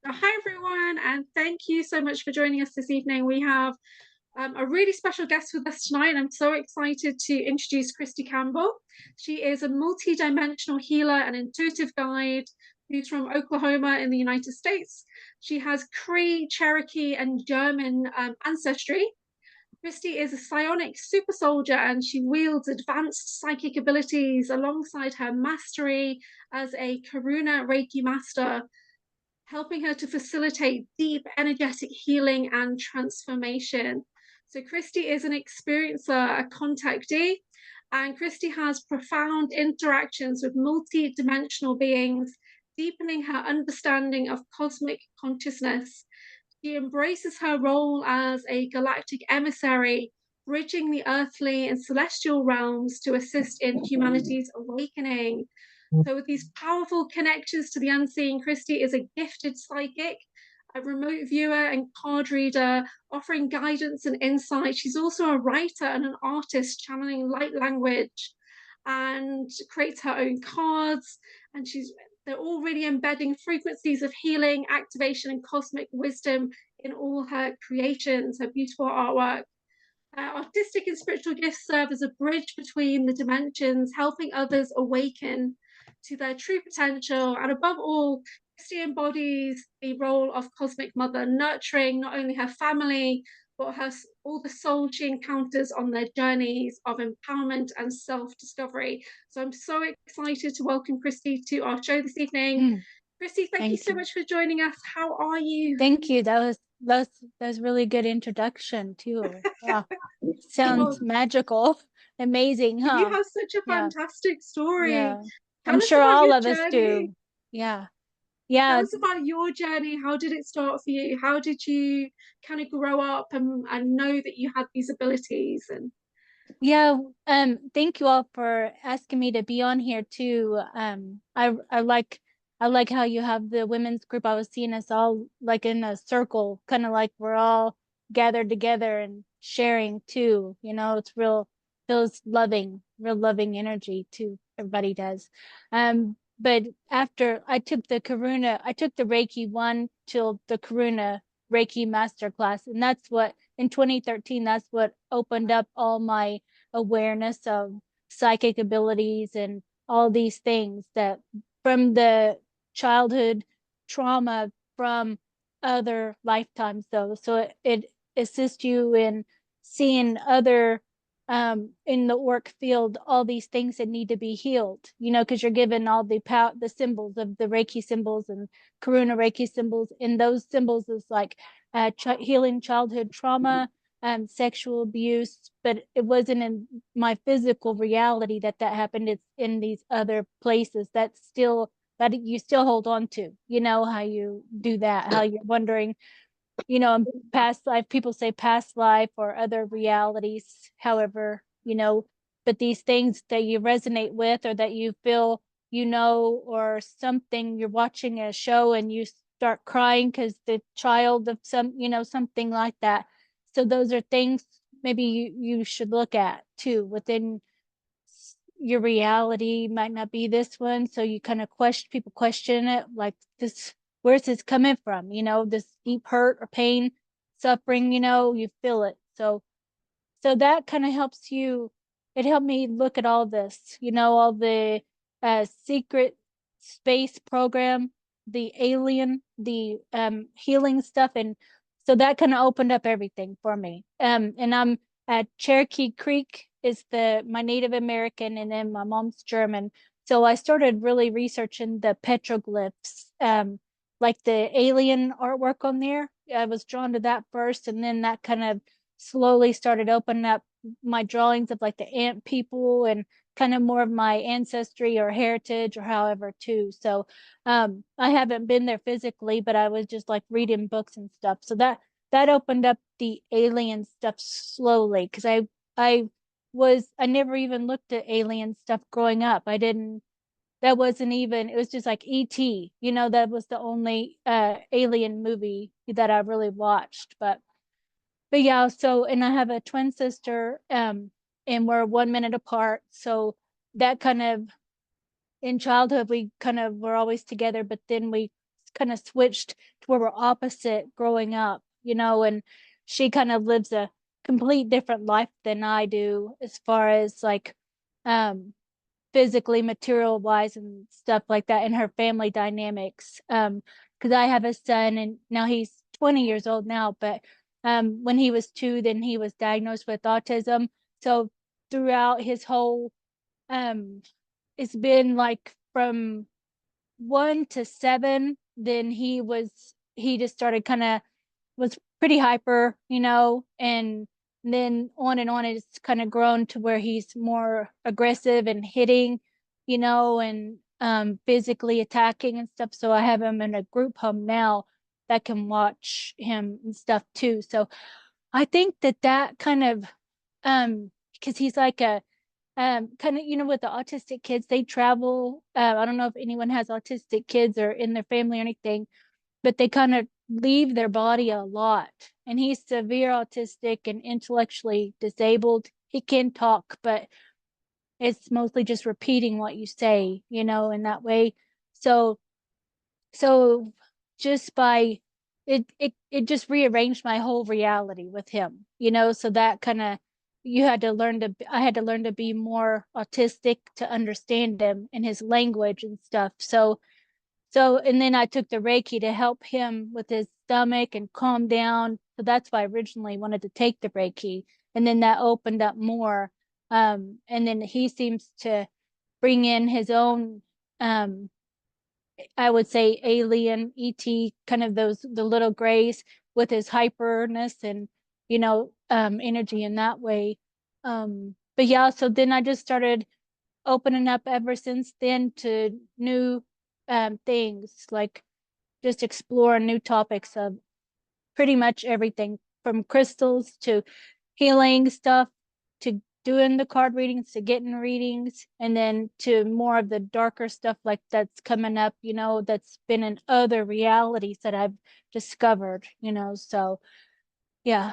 Hi, everyone, and thank you so much for joining us this evening. We have a really special guest with us tonight. I'm so excited to introduce Christy Campbell. She is a multi-dimensional healer and intuitive guide who's from Oklahoma in the United States. She has Cree, Cherokee, and German ancestry. Christy is a psionic super soldier and she wields advanced psychic abilities alongside her mastery as a Karuna Reiki master, helping her to facilitate deep energetic healing and transformation. So Christy is an experiencer, a contactee, and Christy has profound interactions with multi-dimensional beings, deepening her understanding of cosmic consciousness. She embraces her role as a galactic emissary, bridging the earthly and celestial realms to assist in humanity's awakening. So, with these powerful connections to the unseen, Christy is a gifted psychic, a remote viewer, and card reader, offering guidance and insight. She's also a writer and an artist, channeling light language, and creates her own cards. And they're all really embedding frequencies of healing, activation, and cosmic wisdom in all her creations, her beautiful artwork. Artistic and spiritual gifts serve as a bridge between the dimensions, helping others awaken to their true potential. And above all, Christy embodies the role of cosmic mother, nurturing not only her family, but all the souls she encounters on their journeys of empowerment and self-discovery. So I'm so excited to welcome Christy to our show this evening. Christy, thank you so much for joining us. How are you? Thank you. That was really good introduction too. Wow. Sounds magical. Amazing, huh? You have such a fantastic story. Yeah. Tell I'm us sure about all your of us journey. do. Yeah. Yeah. Tell us about your journey. How did it start for you? How did you kind of grow up and know that you had these abilities? And Yeah. Thank you all for asking me to be on here too. I like how you have the women's group. I was seeing us all like in a circle, kind of like we're all gathered together and sharing too. You know, it's feels loving, real loving energy too. Everybody does. But after I took the Reiki 1 till the Karuna Reiki masterclass, and that's what in 2013, that's what opened up all my awareness of psychic abilities and all these things that from the childhood trauma from other lifetimes though. So it assists you in seeing other in the work field, all these things that need to be healed, you know, because you're given all the symbols of the Reiki symbols and Karuna Reiki symbols, and those symbols is like healing childhood trauma, sexual abuse, but it wasn't in my physical reality that happened. It's in these other places that you still hold on to. You know how you do that, how you're wondering, you know, past life, people say past life or other realities, however, you know, but these things that you resonate with or that you feel, you know, or something, you're watching a show and you start crying because the child of some, you know, something like that. So those are things maybe you should look at too within your reality. Might not be this one, so you kind of question it, like, this, where's this coming from, you know, this deep hurt or pain, suffering, you know, you feel it. So that kind of helps you. It helped me look at all this, you know, all the secret space program, the alien, the healing stuff, and so that kind of opened up everything for me. And I'm at Cherokee Creek is my Native American, and then my mom's German. So I started really researching the petroglyphs, like the alien artwork on there. I was drawn to that first, and then that kind of slowly started opening up my drawings of like the ant people and kind of more of my ancestry or heritage or however too. So I haven't been there physically, but I was just like reading books and stuff. So that opened up the alien stuff slowly, because I never even looked at alien stuff growing up. I didn't, that wasn't even, it was just like E.T., you know, that was the only alien movie that I really watched. But yeah, so, and I have a twin sister, and we're 1 minute apart. So that kind of, in childhood, we kind of were always together, but then we kind of switched to where we're opposite growing up, you know, and she kind of lives a complete different life than I do as far as like physically, material wise and stuff like that, and her family dynamics. Because I have a son and now he's 20 years old now, but when he was 2, then he was diagnosed with autism. So throughout his whole it's been like from 1 to 7, then he just started kind of was pretty hyper, you know, and then on and on it's kind of grown to where he's more aggressive and hitting, you know, and physically attacking and stuff. So I have him in a group home now that can watch him and stuff too. So I think that that kind of because he's like a kind of, you know, with the autistic kids, they travel. I don't know if anyone has autistic kids or in their family or anything, but they kind of leave their body a lot. And he's severe autistic and intellectually disabled. He can talk, but it's mostly just repeating what you say, you know, in that way. So so just by it just rearranged my whole reality with him, you know. So that kind of you had to learn to I had to learn to be more autistic to understand him and his language and stuff. So and then I took the Reiki to help him with his stomach and calm down. So that's why I originally wanted to take the Reiki, and then that opened up more. And then he seems to bring in his own I would say alien ET, kind of those the little grays with his hyperness and, you know, energy in that way. But yeah, so then I just started opening up ever since then to new things, like just explore new topics of pretty much everything from crystals to healing stuff to doing the card readings to getting readings, and then to more of the darker stuff like that's coming up, you know, that's been in other realities that I've discovered, you know. So yeah.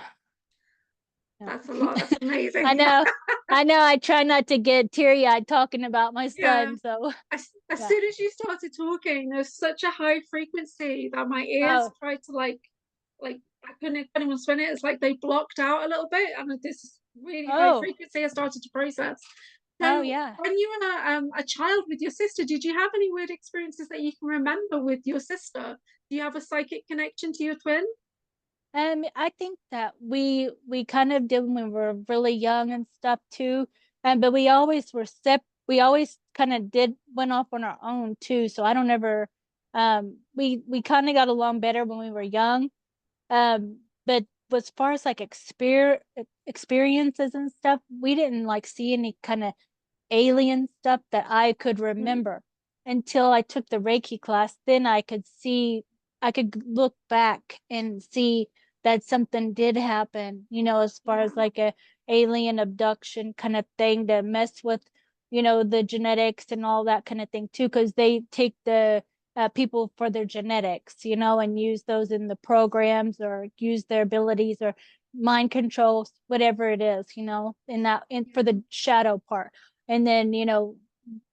That's a lot. That's I amazing. know. I know. I try not to get teary-eyed talking about my Yeah. son. So As yeah. soon as you started talking, there's such a high frequency that my ears Oh, tried to like I couldn't even spin it. It's like they blocked out a little bit, and this really high oh, frequency I started to process. oh So yeah. when you were a child with your sister, did you have any weird experiences that you can remember with your sister? Do you have a psychic connection to your twin? I think that we kind of did when we were really young and stuff too. But we always were we always kind of did went off on our own too. So I don't ever we kind of got along better when we were young. But as far as like experiences and stuff, we didn't like see any kind of alien stuff that I could Mm. remember until I took the Reiki class. Then I could look back and see that something did happen, you know, as far as Yeah, like a alien abduction kind of thing to mess with, you know, the genetics and all that kind of thing too, because they take the people for their genetics, you know, and use those in the programs or use their abilities or mind control, whatever it is, you know, in that in for yeah, the shadow part. And then, you know,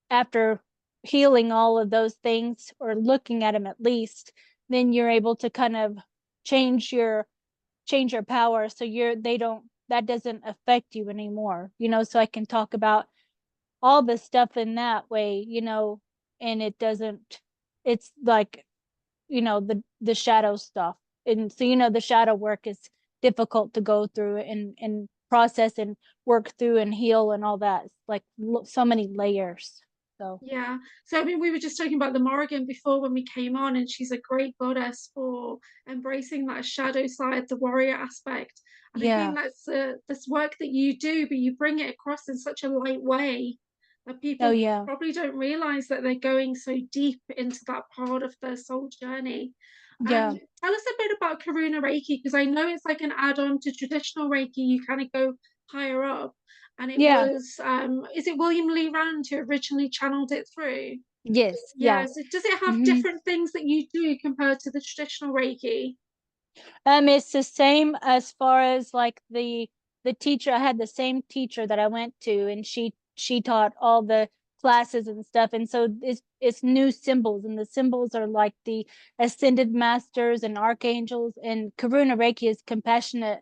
after healing all of those things or looking at them at least, then you're able to kind of change your power so they don't that doesn't affect you anymore, you know. So I can talk about all the stuff in that way, you know, and it doesn't it's like, you know, the shadow stuff. And so, you know, the shadow work is difficult to go through and process and work through and heal and all that. It's like so many layers. So yeah. So I mean, we were just talking about the Morrigan before when we came on, and she's a great goddess for embracing that shadow side, the warrior aspect. And I think yeah. that's this work that you do, but you bring it across in such a light way that Oh people yeah. probably don't realize that they're going so deep into that part of their soul journey. Yeah. Tell us a bit about Karuna Reiki, because I know it's like an add-on to traditional Reiki. You kind of go higher up, and it Yeah. was is it William Lee Rand who originally channeled it through? Yes. Yeah. Yes. Does it have Hmm. different things that you do compared to the traditional Reiki? It's the same as far as like the teacher. I had the same teacher that I went to, and she taught all the classes and stuff, and so it's new symbols, and the symbols are like the ascended masters and archangels, and Karuna Reiki is compassionate.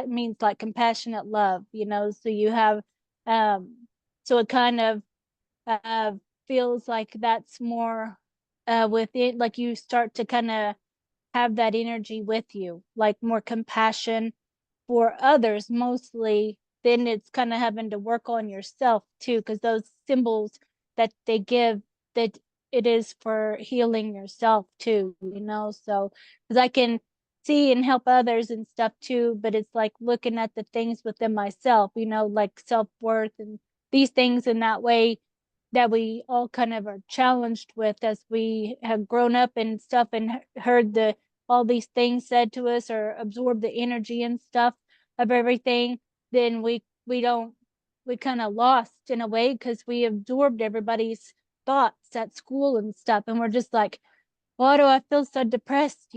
Means like compassionate love, so you have, so it kind of uh feels like that's more with it, like you start to kind of have that energy with you, like more compassion for others mostly. Then it's kind of having to work on yourself too, because those symbols that they give, that it is for healing yourself too, so because I can see and help others and stuff too, but it's like looking at the things within myself, like self-worth and these things in that way that we all kind of are challenged with as we have grown up and stuff, and heard all these things said to us, or absorb the energy and stuff of everything. Then we kind of lost in a way, because we absorbed everybody's thoughts at school and stuff, and we're just like, why do I feel so depressed,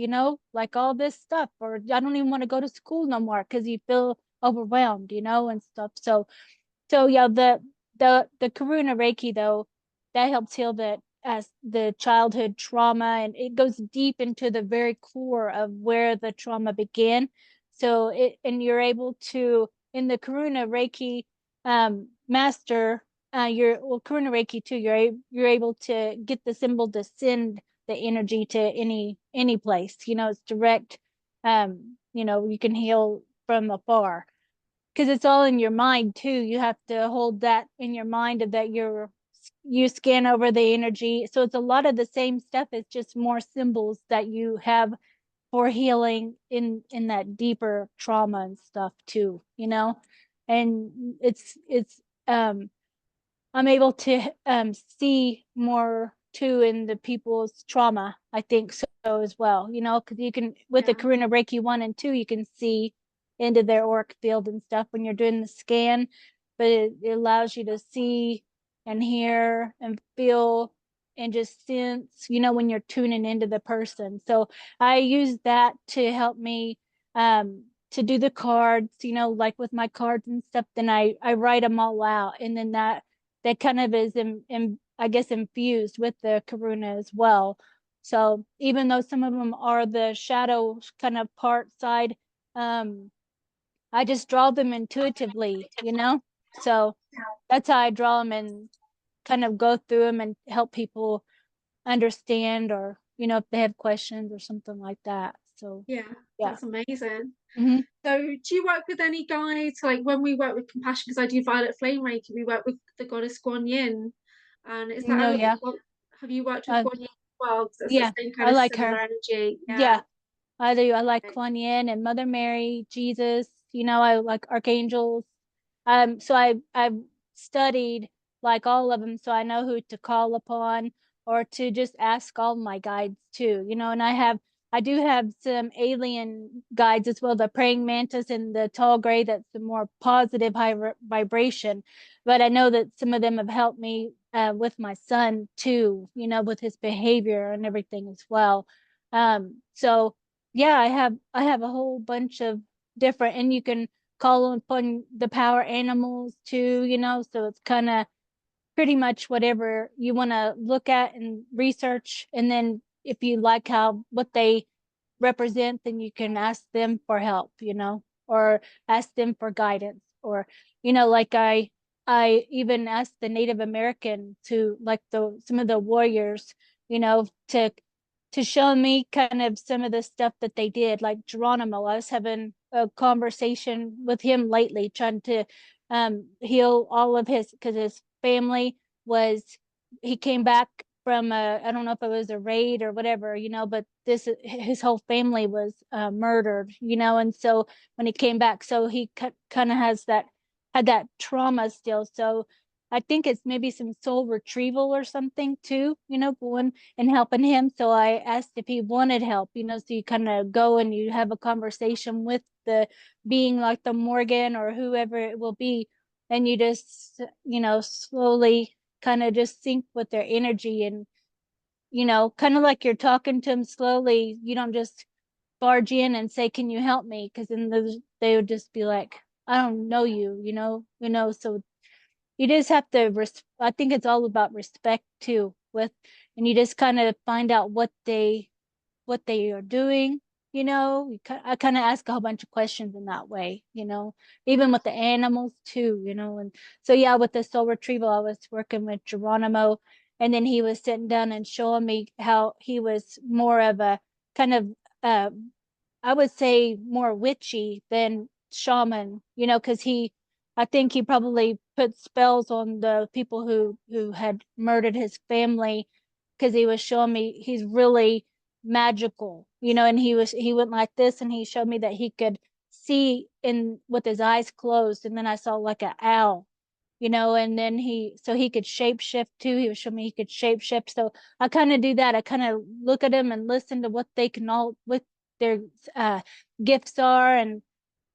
like all this stuff, or I don't even want to go to school no more, because you feel overwhelmed, and stuff. So yeah, the Karuna Reiki though, that helps heal that, as the childhood trauma, and it goes deep into the very core of where the trauma began. So and you're able to, in the Karuna Reiki master, Karuna Reiki too, you're able to get the symbol to send the energy to any place. It's direct. You can heal from afar, because it's all in your mind too. You have to hold that in your mind, of that you scan over the energy. So it's a lot of the same stuff. It's just more symbols that you have for healing in that deeper trauma and stuff too, and it's I'm able to see more too in the people's trauma, I think so as well, because you can, with the Yeah. Karuna Reiki 1 and 2, you can see into their auric field and stuff when you're doing the scan, but it allows you to see and hear and feel and just sense, when you're tuning into the person. So I use that to help me to do the cards, like with my cards and stuff. Then I write them all out, and then that kind of is I guess infused with the Karuna as well. So even though some of them are the shadow kind of part side, I just draw them intuitively, so that's how I draw them, and kind of go through them and help people understand, or if they have questions or something like that. So Yeah, yeah. that's amazing. Mm-hmm. So, do you work with any guides? Like when we work with compassion, because I do Violet Flame Reiki, we work with the goddess Guan Yin. And is that No, yeah. have you worked with uh, Guan Yin as well? Because it's yeah, the same kind I of like similar her. energy. Yeah. Yeah, I do. I like Kuan Yin and Mother Mary, Jesus. I like archangels. So I've studied like all of them, so I know who to call upon, or to just ask all my guides too. And I do have some alien guides as well, the praying mantis and the tall gray. That's the more positive, high vibration. But I know that some of them have helped me with my son too. With his behavior and everything as well. So yeah, I have a whole bunch of different, and you can call upon the power animals too, so it's kind of pretty much whatever you want to look at and research. And then if you like what they represent, then you can ask them for help, or ask them for guidance, or like I even asked the Native American to, like, some of the warriors, to show me kind of some of the stuff that they did, like Geronimo. I was having a conversation with him lately, trying to heal all of because his family was, he came back from I don't know if it was a raid or whatever, but his whole family was murdered, and so when he came back, so he kind of had that trauma still. So I think it's maybe some soul retrieval or something too, going and helping him. So I asked if he wanted help, so you kind of go and you have a conversation with the being, like the Morgan or whoever it will be, and you just, slowly kind of just sync with their energy, and kind of like you're talking to them slowly. You don't just barge in and say, can you help me? Because then they would just be like, I don't know you, so you just have to I think it's all about respect too, with, and you just kind of find out what they are doing. I kind of ask a whole bunch of questions in that way, even with the animals too, and so yeah, with the soul retrieval, I was working with Geronimo, and then he was sitting down and showing me how he was more of a kind of uh I would say more witchy than shaman, because I think he probably put spells on the people who had murdered his family, because he was showing me he's really magical, and he went like this, and he showed me that he could see in with his eyes closed, and then I saw like an owl, and then he could shape shift too. He was showing me he could shape shift. So I kind of do that. I kind of look at him and listen to what they can all, what their uh, gifts are, and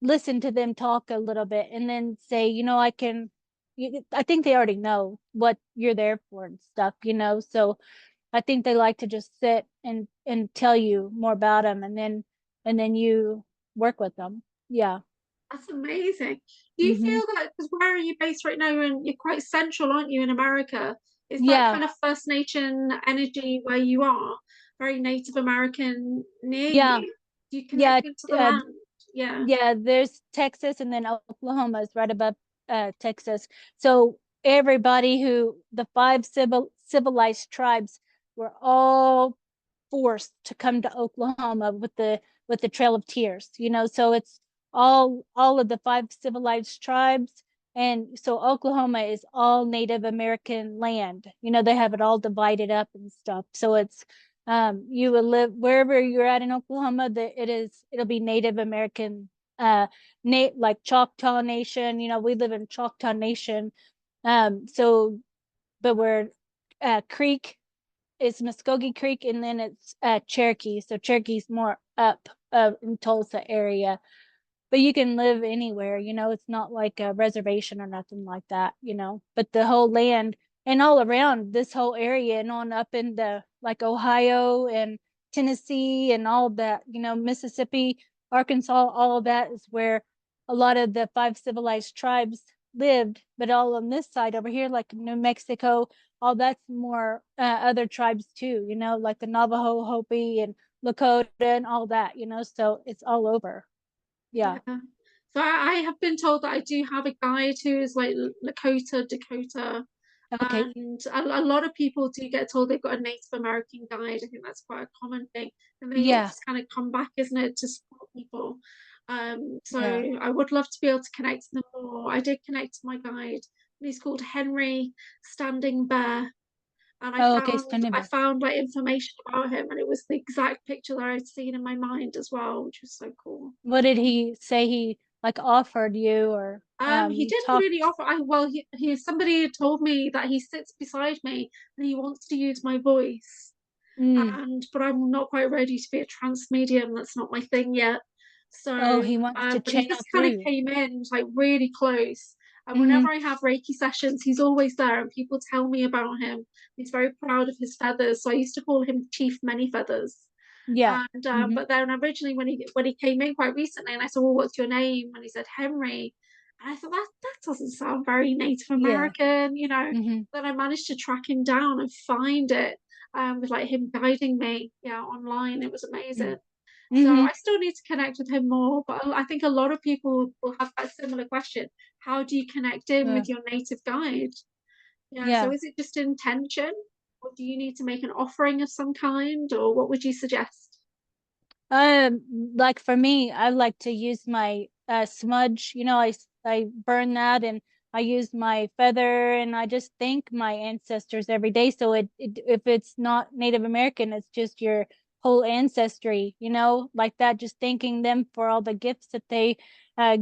listen to them talk a little bit, and then say, I think they already know what you're there for and stuff, so I think they like to just sit and tell you more about them, and then you work with them. Yeah. That's amazing. Do you Hmm. feel that, because where are you based right now? And you're quite central, aren't you, in America? Is that Yeah. kind of First Nation energy where you are, very Native American near Yeah. you? Do you Yeah. connect into the land? Yeah. Yeah, there's Texas, and then Oklahoma is right above Texas. So everybody the five civilized tribes were all forced to come to Oklahoma with the Trail of Tears, so it's all of the five civilized tribes. And so Oklahoma is all Native American land. They have it all divided up and stuff. So it's you will live wherever you're at in Oklahoma, that it'll be Native American, like Choctaw Nation. We live in Choctaw Nation. So but we're Creek, it's Muskogee Creek, and then it's Cherokee. So Cherokee's more up in Tulsa area, but you can live anywhere. It's not like a reservation or nothing like that. But the whole land and all around this whole area and on up into like Ohio and Tennessee and all of that, Mississippi, Arkansas, all of that is where a lot of the five civilized tribes lived. But all on this side over here, like New Mexico, all that's more other tribes too, like the Navajo, Hopi, and Lakota and all that, so it's all over. Yeah. Yeah. So I have been told that I do have a guide who is like Lakota, Dakota, Okay. and a lot of people do get told they've got a Native American guide. I think that's quite a common thing. And then you Yeah. just kind of come back, isn't it, to support people. So Yeah. I would love to be able to connect to them more. I did connect to my guide, and he's called Henry Standing Bear. And Oh, okay. I Sustainable. found like information about him, and it was the exact picture that I'd seen in my mind as well, which was so cool. What did he say he like offered you, or He didn't really talked? offer. He somebody had told me that he sits beside me and he wants to use my voice, Mm. but I'm not quite ready to be a trance medium. That's not my thing yet. Oh, So, he wants to but he channel just kind through of you. came in like really close. And Mm-hmm. whenever I have Reiki sessions, he's always there, and people tell me about him. He's very proud of his feathers, so I used to call him Chief Many Feathers. Yeah. And Mm-hmm. but then originally when he came in quite recently, and I said, "Well, what's your name?" And he said Henry, and I thought that doesn't sound very Native Yeah. American. Mm-hmm. Then I managed to track him down and find it, with like him guiding me, yeah, online. It was amazing. So Mm-hmm. I still need to connect with him more, but I think a lot of people will have that similar question. How do you connect in Yeah. with your native guide? Yeah, so Yeah. is it just intention, or do you need to make an offering of some kind, or what would you suggest? Like for me, I like to use my smudge. I burn that, and I use my feather, and I just thank my ancestors every day. So if it's not Native American, it's just your whole ancestry, like that, just thanking them for all the gifts that they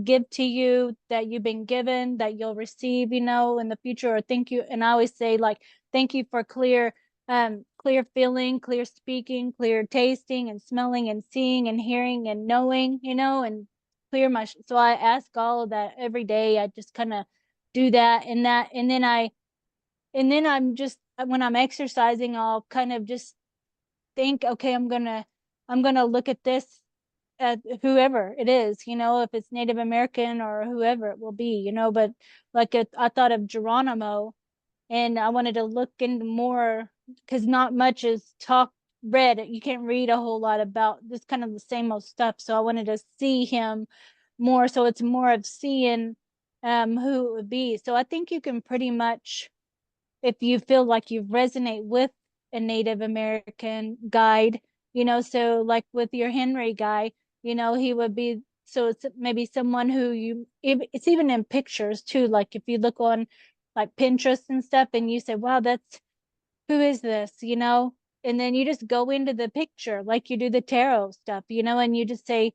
give to you, that you've been given, that you'll receive, in the future, or thank you. And I always say like, thank you for clear feeling, clear speaking, clear tasting and smelling and seeing and hearing and knowing, and clear my so I ask all of that every day. I just kind of do that, and then I'm just, when I'm exercising, I'll kind of just think, okay, I'm gonna look at this whoever it is, you know, if it's Native American or whoever it will be, you know. But like I thought of Geronimo, and I wanted to look into more because not much is read. You can't read a whole lot about this kind of the same old stuff. So I wanted to see him more. So it's more of seeing who it would be. So I think you can pretty much, if you feel like you resonate with a Native American guide, you know, so like with your Henry guy, you know, he would be, so it's maybe someone who it's even in pictures too. Like if you look on like Pinterest and stuff and you say, wow, who is this, you know? And then you just go into the picture like you do the tarot stuff, you know, and you just say,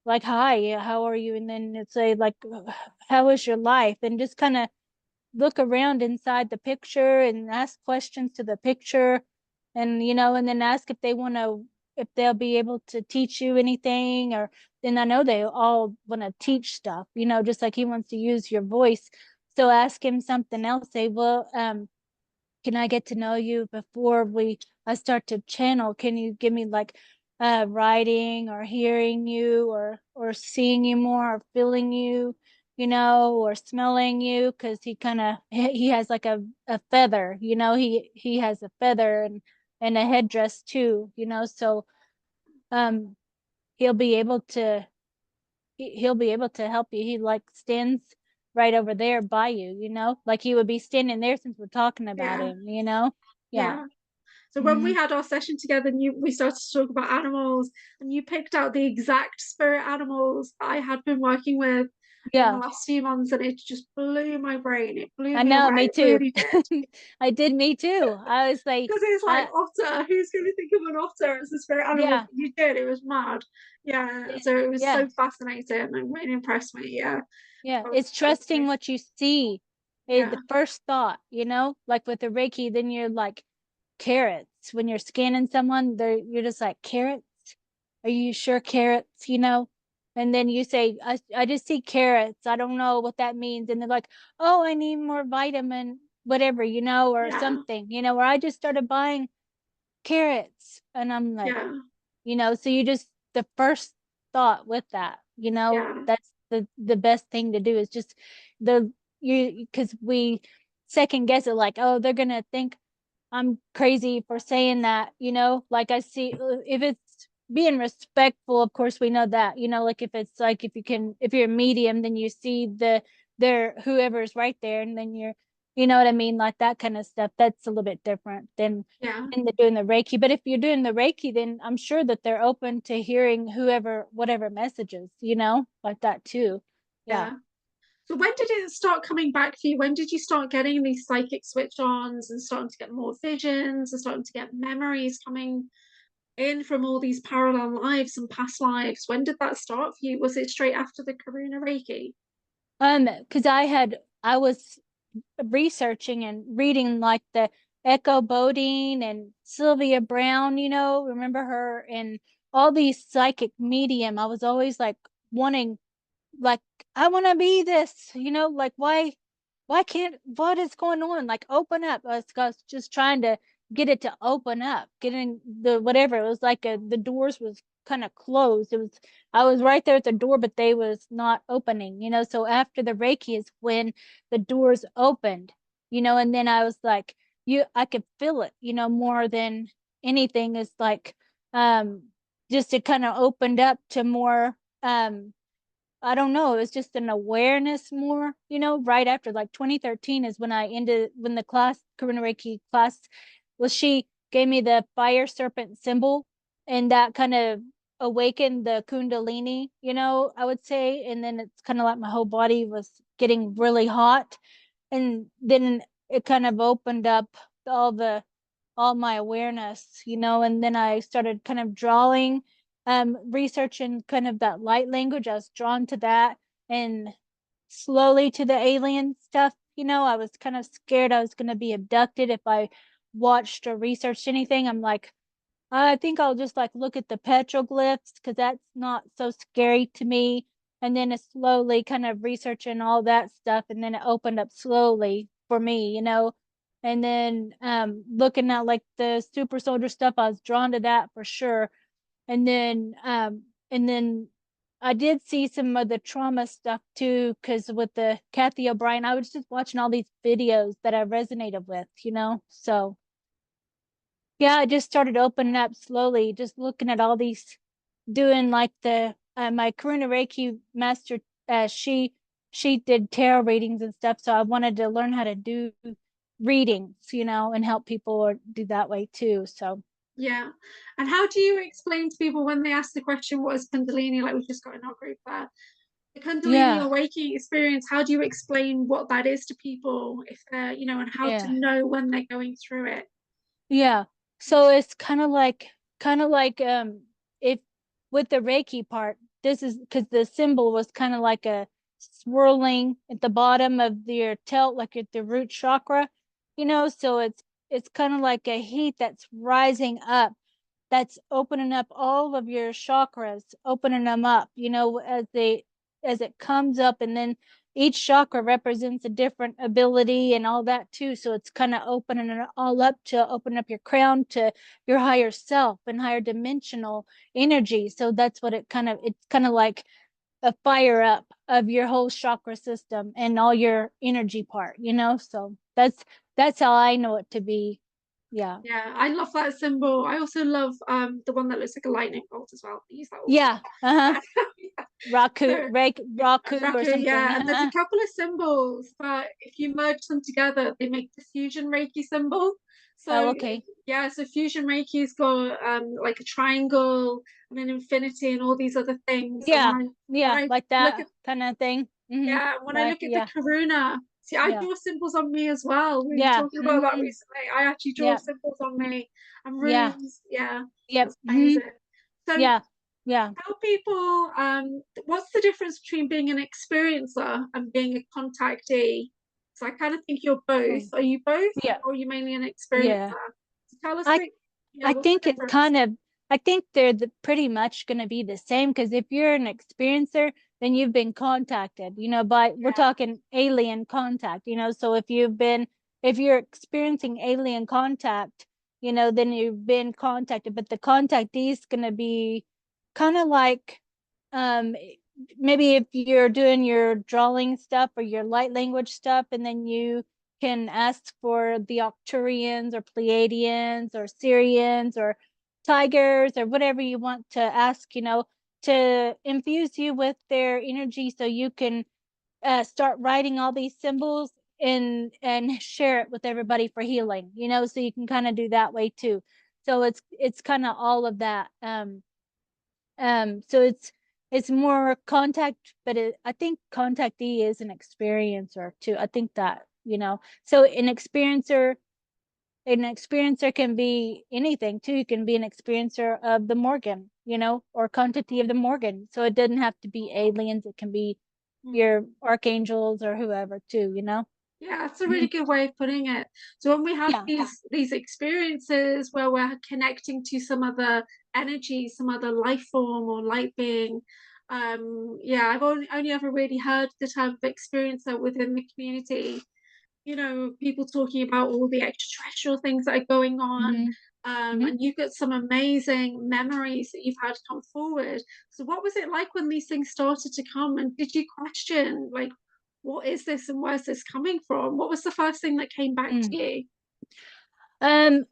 like, hi, how are you? And then it's say, like, how is your life? And just kind of look around inside the picture and ask questions to the picture, and you know, and then ask if they want to, if they'll be able to teach you anything. Or then I know they all want to teach stuff, you know, just like he wants to use your voice. So ask him something else. Say, well, can I get to know you before I start to channel? Can you give me like writing or hearing you, or seeing you more, or feeling you, you know, or smelling you? Because he has like a feather, you know, he has a feather and a headdress too, you know. So um he'll be able to he'll be able to help you. He like stands right over there by you, you know, like he would be standing there since we're talking about Yeah. him, you know. Yeah. Yeah. So when we Hmm. had our session together and we started to talk about animals, and you picked out the exact spirit animals I had been working with in the Yeah, last few months, and it just blew my brain. It blew I me know, away. me It too. really did. I did, me too. I was like, Because it's like otter. Who's going to think of an otter as a spirit animal? yeah, But you did. It was mad. Yeah. So it was yeah, so fascinating and really impressed me. Yeah. yeah. I was It's trusting what you see. yeah. The first thought, you know, like with the Reiki, then you're like, carrots. When you're scanning someone, you're just like, carrots? Are you sure carrots, you know? And then you say, I just see carrots. I don't know what that means. And they're like, oh, I need more vitamin, whatever, you know, or Yeah. something, you know, or I just started buying carrots. And I'm like, Yeah. you know, so you just, the first thought with that, you know, Yeah. that's the best thing to do is just the, because we second guess it, like, oh, they're gonna think I'm crazy for saying that, you know, like I see, if it's being respectful, of course we know that, you know, like if it's like, if you're a medium, then you see whoever's right there, and then you know what I mean, like that kind of stuff. That's a little bit different Yeah. than doing the Reiki. But if you're doing the Reiki, then I'm sure that they're open to hearing whatever messages, you know, like that too. Yeah. Yeah. So when did it start coming back for you? When did you start getting these psychic switch-ons and starting to get more visions and starting to get memories coming in from all these parallel lives and past lives? When did that start for you? Was it straight after the Karuna Reiki? Because I was researching and reading like the Echo Bodine and Sylvia Brown, you know, remember her, and all these psychic medium. I was always like wanting, like, I want to be this, you know, like why can't, what is going on, like open up. I was just trying to get it to open up, getting the whatever. It was like the doors was kind of closed. It was, I was right there at the door, but they was not opening, you know. So after the Reiki is when the doors opened, you know. And then I was like, I could feel it, you know, more than anything. Is like um just it kind of opened up to more I don't know. It was just an awareness more, you know, right after like 2013 is when when the class, Karuna Reiki class, she gave me the fire serpent symbol, and that kind of awakened the Kundalini, you know, I would say. And then it's kind of like my whole body was getting really hot. And then it kind of opened up all the all my awareness, you know. And then I started kind of drawing, researching kind of that light language. I was drawn to that, and slowly to the alien stuff, you know. I was kind of scared I was going to be abducted if I watched or researched anything. I'm like, I think I'll just like look at the petroglyphs because that's not so scary to me. And then it's slowly kind of researching all that stuff, and then it opened up slowly for me, you know. And then looking at like the super soldier stuff, I was drawn to that for sure. And then then I did see some of the trauma stuff too, because with the Kathy O'Brien, I was just watching all these videos that I resonated with, So yeah, I just started opening up slowly, just looking at all these, doing like the my Karuna Reiki master, she did tarot readings and stuff, so I wanted to learn how to do readings, and help people or do that way too. So Yeah. And how do you explain to people when they ask the question, what is Kundalini? Like we've just got in our group there. The Kundalini yeah, awakening experience, how do you explain what that is to people if they're, and how to yeah. know when they're going through it? Yeah. So it's kind of like if with the Reiki part, this is because the symbol was kind of like a swirling at the bottom of your tilt, like at the root chakra, so it's kind of like a heat that's rising up, that's opening up all of your chakras, opening them up, as it comes up, and then each chakra represents a different ability and all that too. So it's kind of opening it all up to open up your crown to your higher self and higher dimensional energy. So that's what it's kind of like a fire up of your whole chakra system and all your energy part, So that's how I know it to be. Yeah. Yeah, I love that symbol. I also love the one that looks like a lightning bolt as well. I use that all the Yeah. Uh-huh. time. So Raku or Raku, something. yeah, and there's a couple of symbols, but if you merge them together, they make the fusion Reiki symbol. Oh, So okay. yeah, so fusion Reiki's got like a triangle and an infinity and all these other things. And Yeah. when Yeah. I Like look at that kind of thing. yeah, when I Right. look at the Yeah. Karuna, see, I Yeah. draw symbols on me as well. We were Yeah. talking about that recently. I actually draw Yeah. symbols on me and Yeah. runes. Yeah, Yep. that's amazing. So Yeah. Yeah. tell people, what's the difference between being an experiencer and being a contactee? So I kind of think you're both. Oh, Are you both, yeah. or are you mainly an Yeah. experiencer? So tell us I the, I what's the think it's difference? I think they're pretty much going to be the same, because if you're an experiencer, then you've been contacted, we're Yeah. talking alien contact, so if you're experiencing alien contact, then you've been contacted, but the contactee is going to be kind of like, um, maybe if you're doing your drawing stuff or your light language stuff, and then you can ask for the Octurians or Pleiadians or Syrians or tigers or whatever you want to ask, to infuse you with their energy, so you can start writing all these symbols and share it with everybody for healing, so you can kind of do that way too. So it's kind of all of that. So it's more contact, but I think contactee is an experiencer too. I think that, so an experiencer can be anything too. You can be an experiencer of the Morgan, or contactee of the Morgan. So it doesn't have to be aliens. It can be Mm. your archangels or whoever too. Yeah, that's a really Mhm. good way of putting it. So when we have Yeah. these experiences where we're connecting to some other energy, some other life form or light being, yeah, I've only ever really heard the term of experiencer within the community. People talking about all the extraterrestrial things that are going on. Hmm. Hmm. And you've got some amazing memories that you've had come forward. So, what was it like when these things started to come? And did you question, like, what is this and where's this coming from? What was the first thing that came back Mm. to you? Um,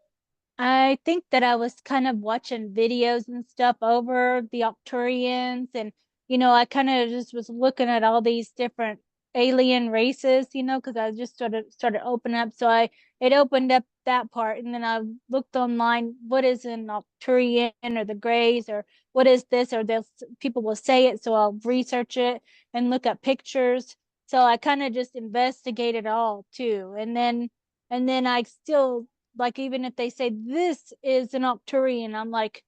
I think that I was kind of watching videos and stuff over the Octurians, and I kind of just was looking at all these different alien races, because I just started opening up. So it opened up that part, and then I looked online, what is an Octurian or the Greys, or what is this, or people will say it, so I'll research it and look at pictures. So I kind of just investigated all too, and then I still, like, even if they say this is an Octurian, I'm like,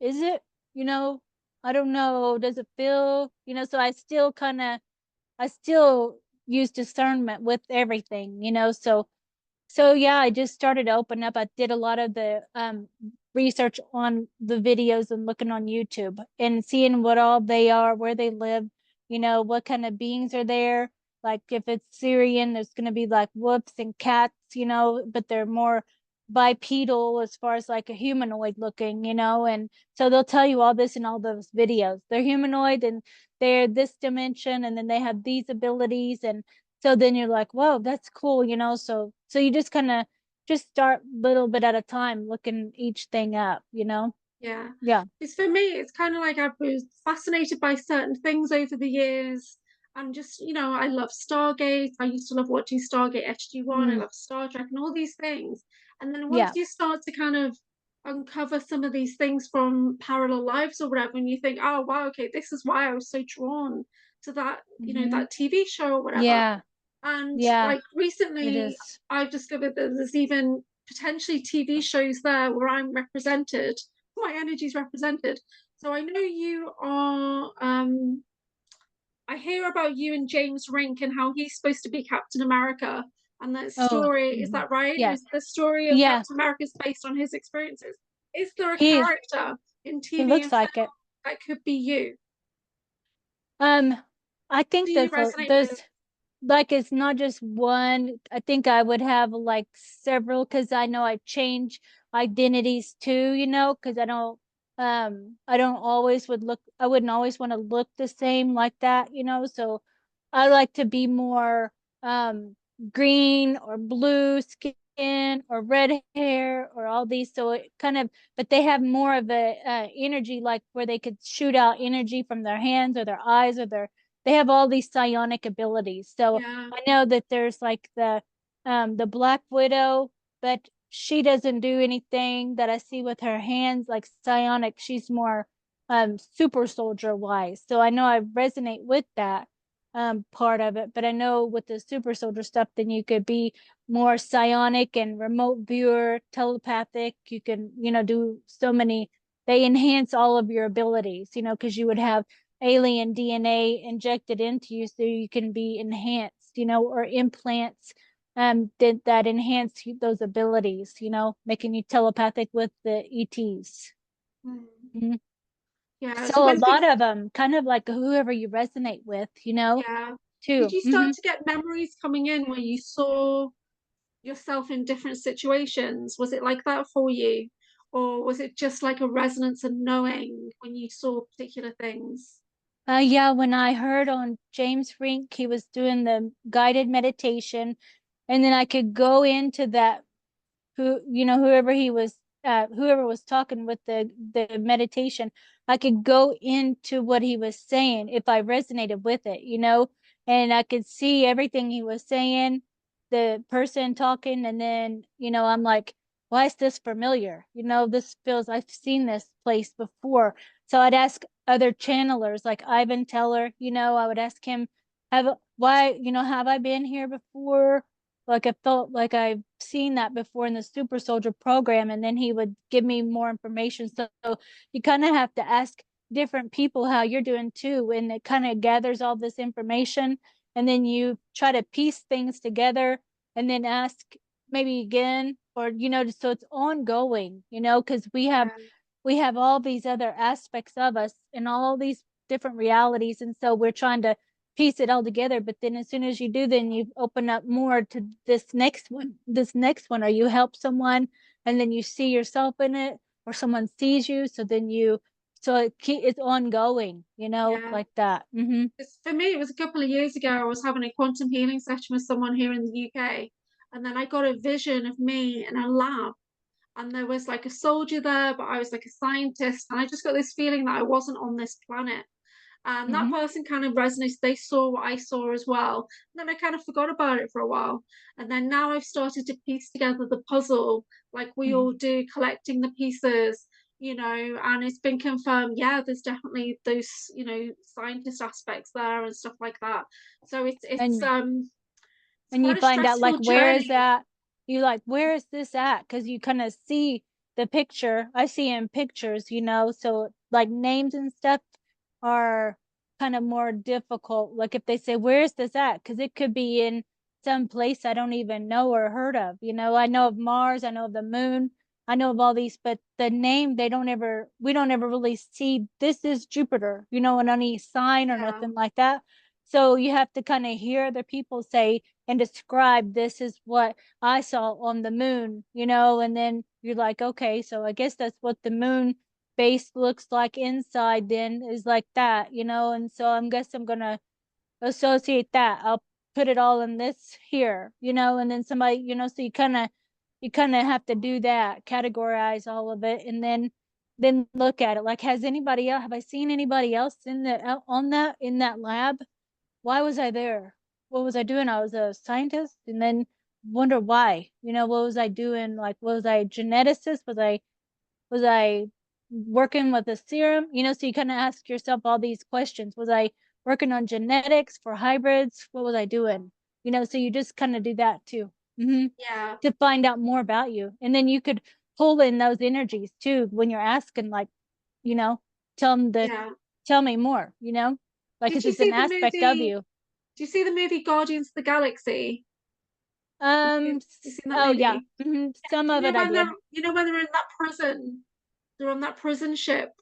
is it? You know, I don't know. Does it feel? So I still use discernment with everything. So yeah, I just started to open up. I did a lot of the research on the videos and looking on YouTube and seeing what all they are, where they live, what kind of beings are there. Like if it's Syrian, there's gonna be like wolves and cats, but they're more bipedal as far as like a humanoid looking, you know, and so they'll tell you all this in all those videos. They're humanoid and they're this dimension and then they have these abilities, and so then you're like, whoa, that's cool, you know. So you just kind of just start little bit at a time looking each thing up, you know. Yeah. Yeah. It's for me, it's kind of like I was fascinated by certain things over the years. And just, I love Stargate. I used to love watching Stargate SG-1. I Mm, love Star Trek and all these things. And then once yeah. you start to kind of uncover some of these things from parallel lives or whatever, and you think, oh, wow, okay, this is why I was so drawn to that, Hmm. that TV show or whatever. Yeah. And Yeah, like it recently, is. I've discovered that there's even potentially TV shows there where I'm represented, my energy's represented. So I know you are. I hear about you and James Rink and how he's supposed to be Captain America. And that Oh, story, is mhm. that right? Yeah. Is the story of Yeah. Captain America is based on his experiences? Is there a He character in it TV looks and film like it. that could be you? Um, I Do think you resonate with? there's like it's not just one. I think I would have like several because I know I change identities too, you know, because I don't always would look I wouldn't always want to look the same like that, you know. So I like to be more green or blue skin or red hair or all these. So it kind of, but they have more of a energy like where they could shoot out energy from their hands or their eyes or they have all these psionic abilities. So Yeah. I know that there's like the Black Widow, but she doesn't do anything that I see with her hands like psionic. She's more super soldier wise. So I know I resonate with that part of it, but I know with the super soldier stuff, then you could be more psionic and remote viewer, telepathic. You can, you know, do so many, they enhance all of your abilities, you know, because you would have alien DNA injected into you so you can be enhanced, you know, or implants that enhance those abilities, you know, making you telepathic with the ETs. Mm. Mhm. Yeah. So So a when lot of them, kind of like whoever you resonate with, you know, yeah. Did too. you start to get memories coming in where you saw yourself in different situations? Was it like that for you? Or was it just like a resonance and knowing when you saw particular things? Yeah, when I heard on James Rink, he was doing the guided meditation, and then I could go into that who, you know, whoever was talking with the meditation, I could go into what he was saying if I resonated with it, you know, and I could see everything he was saying, the person talking, and then, you know, I'm like, why is this familiar? You know, this feels, I've seen this place before. So I'd ask other channelers like Ivan Teller, you know, I would ask him, have I been here before? Like I felt like I've seen that before in the super soldier program, and then he would give me more information. So you kind of have to ask different people how you're doing too, and it kind of gathers all this information, and then you try to piece things together and then ask maybe again, or you know, so it's ongoing, you know, because Yeah, we have all these other aspects of us and all these different realities, and so we're trying to piece it all together. But then as soon as you do, then you open up more to this next one, or you help someone and then you see yourself in it, or someone sees you, so then you, so it's ongoing, you know, yeah. like that. Mm-hmm. For me, it was a couple of years ago. I was having a quantum healing session with someone here in the UK, and then I got a vision of me in a lab, and there was like a soldier there, but I was like a scientist, and I just got this feeling that I wasn't on this planet. And that Mm-hmm. person kind of resonates. They saw what I saw as well. And then I kind of forgot about it for a while. And then now I've started to piece together the puzzle, like we all do, collecting the pieces, and it's been confirmed. Yeah, there's definitely those, scientist aspects there and stuff like that. So and it's and you quite a find out like stressful where is journey. that, you like where is this at, because you kind of see the picture, I see in pictures, you know, so like names and stuff are kind of more difficult, like if they say where is this at, because it could be in some place I don't even know or heard of, you know. I know of Mars, I know of the moon, I know of all these, but the name, they don't ever, we don't ever really see this is Jupiter, you know, in any sign or Yeah. nothing like that. So you have to kind of hear other people say and describe, this is what I saw on the moon, you know, and then you're like, okay, so I guess that's what the moon base looks like inside, then is like that, you know, and so I guess I'm gonna associate that. I'll put it all in this here, you know, and then somebody, you know, so you kind of have to do that, categorize all of it, and then look at it. Like, has anybody else, have I seen anybody else in the on that in that lab? Why was I there? What was I doing? I was a scientist, and then wonder why. You know, what was I doing? Like, was I a geneticist? Was I working with a serum? You know, so you kind of ask yourself all these questions. Was I working on genetics for hybrids? What was I doing? You know, so you just kind of do that too. Yeah, To find out more about you. And then you could pull in those energies too when you're asking, like, you know, tell them to yeah. tell me more, you know, like, Did because you it's see an the aspect of movie? you. Do you see the movie Guardians of the Galaxy? You seen that Oh yeah. movie? Some Do you of know it I when did. they're in that prison? They're on that prison ship.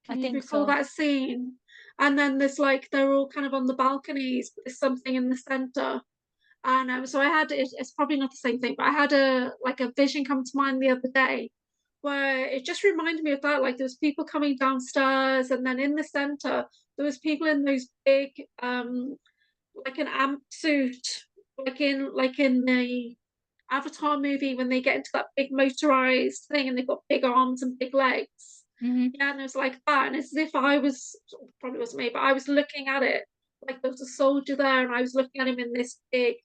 I Can you think recall so. that scene? And then there's like they're all kind of on the balconies, but there's something in the center. And so I had it's probably not the same thing, but I had a like a vision come to mind the other day where it just reminded me of that. Like there was people coming downstairs, and then in the center there was people in those big like an amp suit, like in the Avatar movie when they get into that big motorized thing and they've got big arms and big legs. Mm-hmm. Yeah, and it was like that, and it's as if I was probably wasn't me, but I was looking at it like there was a soldier there, and I was looking at him in this big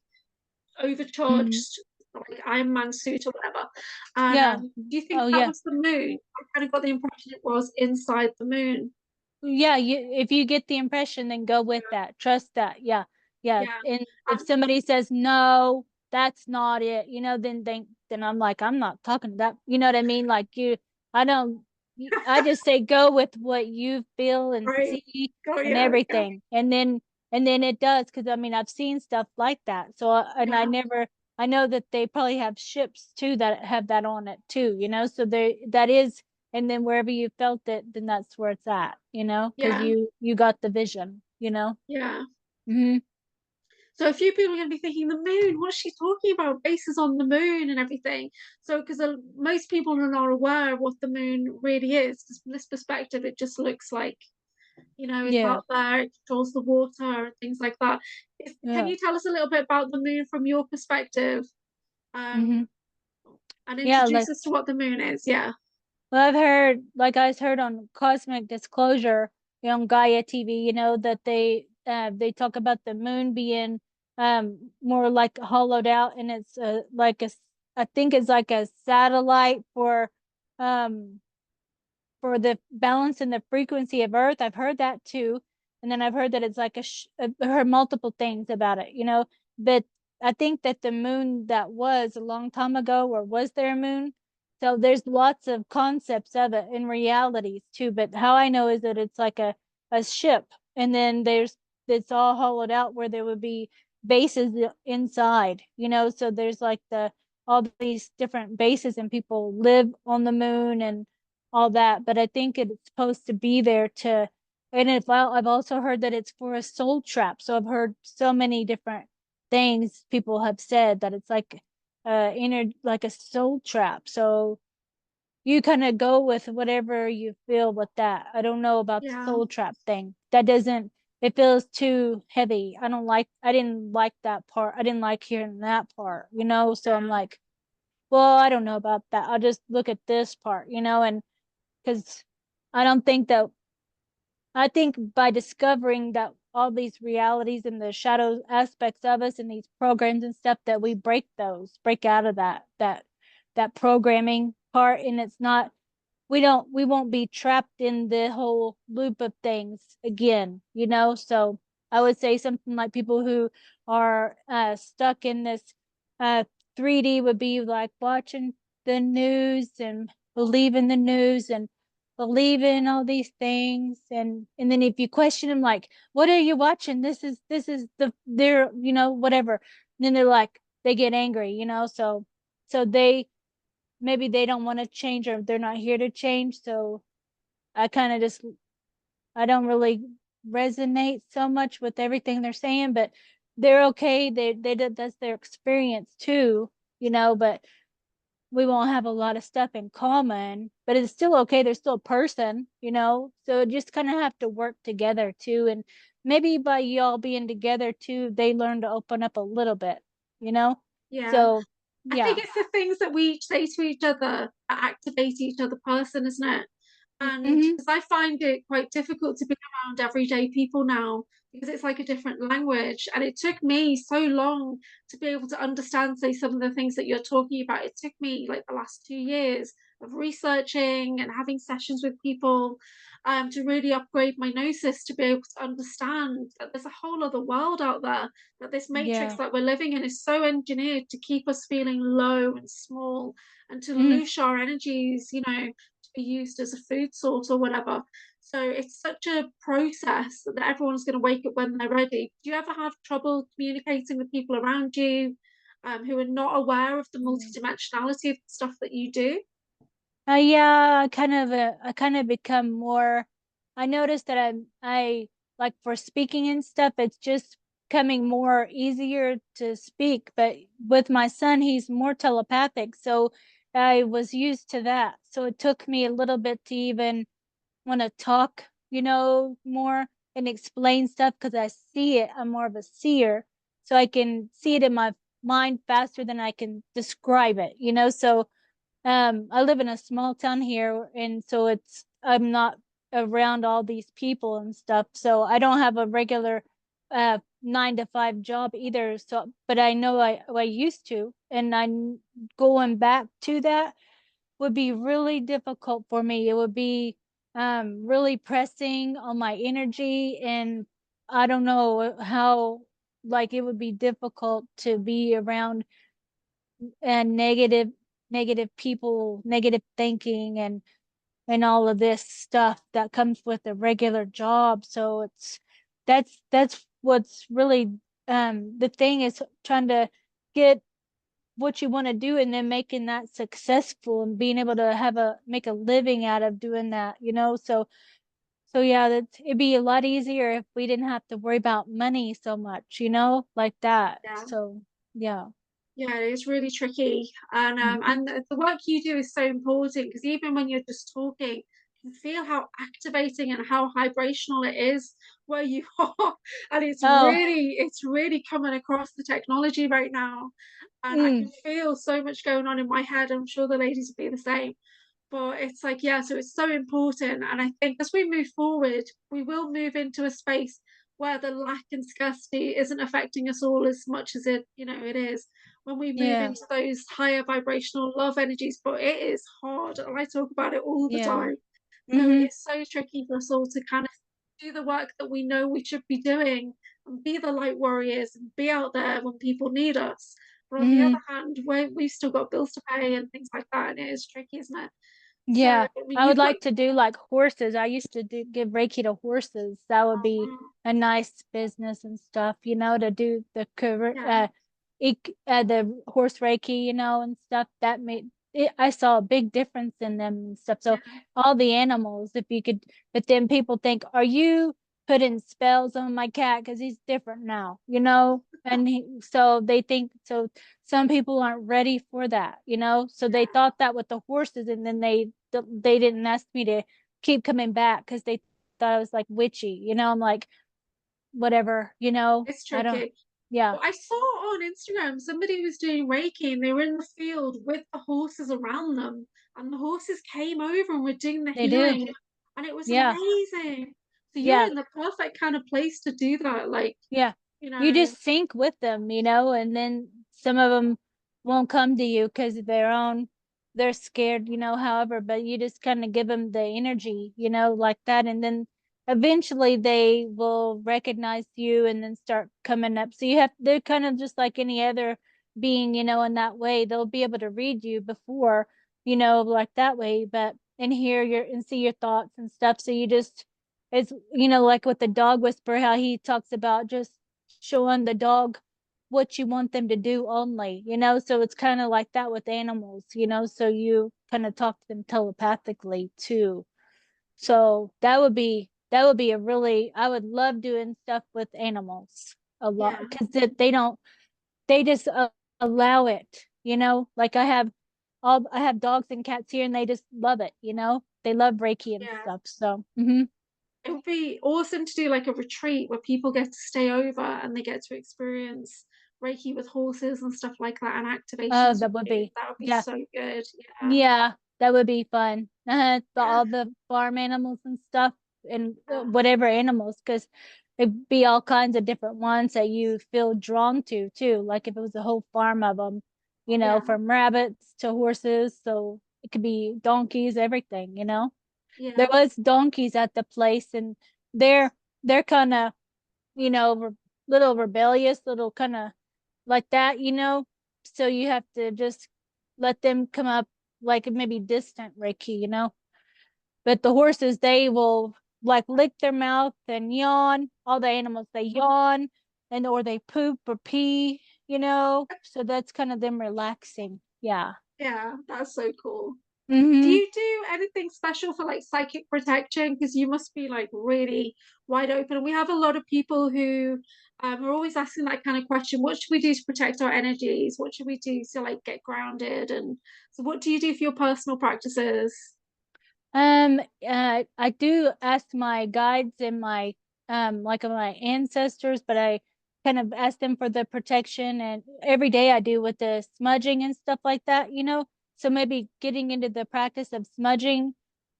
Mm-hmm. overcharged like Iron Man suit or whatever. And Yeah. do you think Oh that yeah. was the moon? I kind of got the impression it was inside the moon. Yeah, if you get the impression, then go with that. Trust that. Yeah. Yeah. Yeah, And if and somebody says no, that's not it, you know, then I'm like, I'm not talking to that. You know what I mean? Like, I don't I just say go with what you feel and right, see oh and yeah, yeah, everything. And then it does, because I mean, I've seen stuff like that. So and yeah, I know that they probably have ships too that have that on it too, you know, so there that is. And then wherever you felt it, then that's where it's at, you know, because yeah, you got the vision, you know. yeah. Hmm. So a few people are going to be thinking the moon. What's she talking about? Bases on the moon and everything. So because most people are not aware of what the moon really is. Because from this perspective, it just looks like it's Yeah. out there. It controls the water and things like that. Can Yeah. you tell us a little bit about the moon from your perspective? Hmm. Um, and Yeah, introduce like, us to what the moon is. Yeah, well, I've heard, like, I heard on Cosmic Disclosure, on Gaia TV, you know, that they talk about the moon being more like hollowed out, and it's like I think it's like a satellite um for the balance and the frequency of Earth. I've heard that too. And then I've heard that it's like I've heard multiple things about it, you know. But I think that the moon that was a long time ago, or was there a moon? So there's lots of concepts of it in realities too. But how I know is that it's like a ship, and then it's all hollowed out where there would be bases inside, you know. So there's like all these different bases, and people live on the moon and all that. But I think it's supposed to be there to, and if I've also heard that it's for a soul trap. So I've heard so many different things people have said that it's like like a soul trap. So you kind of go with whatever you feel with that. I don't know about the yeah, soul trap thing. That doesn't, it feels too heavy. I didn't like that part. I didn't like hearing that part, you know? So I'm yeah, like, well, I don't know about that. I'll just look at this part, you know, and because I don't think that I think by discovering that all these realities and the shadow aspects of us and these programs and stuff, that we break out of that programming part, and it's not, we won't be trapped in the whole loop of things again, you know. So I would say something like people who are stuck in this uh 3D would be like watching the news and believing the news and believing all these things, and then if you question them, like, what are you watching, this is they're, you know, whatever, and then they're like, they get angry, you know. So they, maybe they don't want to change, or they're not here to change. So I kind of just, I don't really resonate so much with everything they're saying, but they're okay. That's their experience too, but we won't have a lot of stuff in common, but it's still okay. They're still a person, so just kind of have to work together too. And maybe by y'all being together too, they learn to open up a little bit, you know? Yeah. So, I think yeah. it's the things that we say to each other that activate each other person, isn't it? And Mm-hmm. because I find it quite difficult to be around everyday people now because it's like a different language. And it took me so long to be able to understand, say, some of the things that you're talking about. It took me like the last 2 years of researching and having sessions with people to really upgrade my gnosis to be able to understand that there's a whole other world out there, that this matrix Yeah. that we're living in is so engineered to keep us feeling low and small and to Mm-hmm. lose our energies, to be used as a food source or whatever. So it's such a process that everyone's going to wake up when they're ready. Do you ever have trouble communicating with people around you who are not aware of the multidimensionality of the stuff that you do? Yeah, I kind of become more. I noticed that I like for speaking and stuff, it's just becoming more easier to speak. But with my son, he's more telepathic, so I was used to that. So it took me a little bit to even want to talk, more and explain stuff because I see it. I'm more of a seer, so I can see it in my mind faster than I can describe it, So I live in a small town here, and so I'm not around all these people and stuff. So I don't have a regular 9 to 5 job either. So, but I know I used to, and I'm going back to that would be really difficult for me. It would be really pressing on my energy, and I don't know how, like, it would be difficult to be around and negative people, negative thinking, and all of this stuff that comes with a regular job. So that's what's really the thing is trying to get what you want to do and then making that successful and being able to make a living out of doing that, so yeah, it'd be a lot easier if we didn't have to worry about money so much, like that. Yeah. So yeah. Yeah, it's really tricky, and Hmm. the work you do is so important because even when you're just talking, you can feel how activating and how vibrational it is where you are, and Oh. it's really coming across the technology right now, and I can Mm, feel so much going on in my head. I'm sure the ladies will be the same. But it's like, yeah, so it's so important. And I think as we move forward, we will move into a space where the lack and scarcity isn't affecting us all as much as it is when we move yeah. into those higher vibrational love energies. But it is hard. And I talk about it all the Yeah. time. So Mm-hmm. it's so tricky for us all to kind of do the work that we know we should be doing and be the light warriors and be out there when people need us. But on the Mm-hmm. other hand, we've still got bills to pay and things like that. And it is tricky, isn't it? So, Yeah, I mean, I would you've got like to do like horses. I used to give Reiki to horses. That would be a nice business and stuff, to do yeah, the horse Reiki, and stuff. That made it, I saw a big difference in them and stuff. So yeah, all the animals, if you could, but then people think, are you putting spells on my cat because he's different now, And so they think so. Some people aren't ready for that, so they thought that with the horses, and then they didn't ask me to keep coming back because they thought I was like witchy, I'm like, whatever, it's I don't. tricky. Yeah. Well, I saw on Instagram somebody was doing Reiki and they were in the field with the horses around them, and the horses came over and were doing the They do. healing, and it was Yeah. amazing. So you're Yeah. in the perfect kind of place to do that, like, Yeah. you You know, just sync with them, and then some of them won't come to you because they're scared, however, but you just kind of give them the energy, like that. And then eventually they will recognize you and then start coming up. So they're kind of just like any other being, in that way. They'll be able to read you before, like that way, but and hear your and see your thoughts and stuff. So you just, it's like with the dog whisper, how he talks about just showing the dog what you want them to do only, so it's kind of like that with animals, so you kind of talk to them telepathically too. So that would be that would be a really, I would love doing stuff with animals a lot, Yeah, because they don't, they just allow it, you know, like I have dogs and cats here and they just love it, you know, they love Reiki and yeah. stuff. So mhm. It would be awesome to do like a retreat where people get to stay over and they get to experience Reiki with horses and stuff like that and activations with That would you. be, That would be yeah, so good. Yeah, yeah, that would be fun. yeah, All the farm animals and stuff, and yeah, whatever animals, because it'd be all kinds of different ones that you feel drawn to too. Like if it was a whole farm of them, you know, yeah, from rabbits to horses. So it could be donkeys, everything, you know. There yeah, was donkeys at the place, and they're they're kind of, you know, little rebellious, little kind of like that, you know. So you have to just let them come up, like maybe distant Reiki, you know. But the horses, they will like lick their mouth and yawn. All the animals, they yawn, and or they poop or pee, you know. So that's kind of them relaxing. Yeah. yeah. That's so cool. Do Mm-hmm. you do anything special for like psychic protection? Because you must be like really wide open. And we have a lot of people who are always asking that kind of question. What should we do to protect our energies? What should we do to like get grounded? And so what do you do for your personal practices? I do ask my guides and my like my ancestors, but I kind of ask them for the protection, and every day I do with the smudging and stuff like that, you know. So maybe getting into the practice of smudging,